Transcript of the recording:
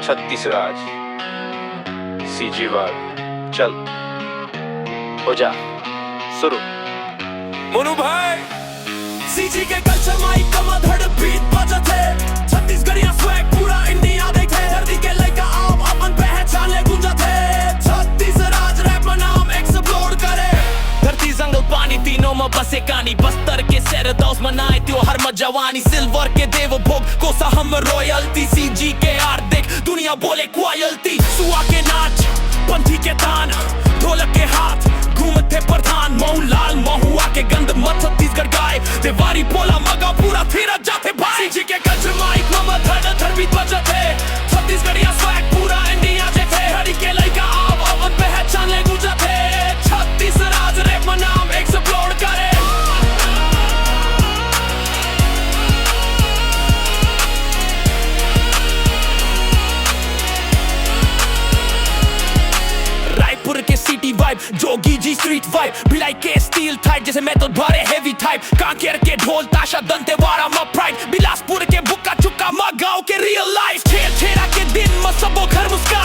36 राज CG वाल चल हो जा शुरू। मोनू भाई सीजी के कल्चर माइक कमा धड़ बीट बजते छत्तीसगढ़िया स्वैग पूरा इंडिया देखे धरती के लड़का आप अपन पहचान ले गुंजते 36 राज रैप में नाम एक्सप्लोड करे धरती जंगल पानी तीनों में बसे कहानी बस्तर के सैर दोस्त मनाए त्योहार में जवानी सिल्वर के देव भोग कोसा हम रॉयल्टी सीजी के आर देख दुनिया बोले क्वालिटी सुआ के नाच पंथी के तान ढोलक के हाथ घूमते प्रधान मऊ लाल महुआ के गंध मत छत्तीसगढ़ गाय देवारी बोला मगा पूरा फिर जाते भाई सीजी के कल्चर माइक ममा धड़ धड़ बीट बजते छत्तीसगढ़िया स्वैग पूरा इंडिया जेते हरी के लड़का आप अपन पहचान ले गुंजते 36 राज रैप में नाम एक्सप्लोड करे रायपुर के city vibe Jogi ji street vibe Bhilai के स्टील टाइप जैसे मेथड भरे हेवी टाइप कांकेर के ढोल ताशा दंतेवाड़ा में प्राइड बिलासपुर के बुक्का चुक्का माँ गाँव के रियल लाइफ छेरा के दिन में सबो घर मुस्कान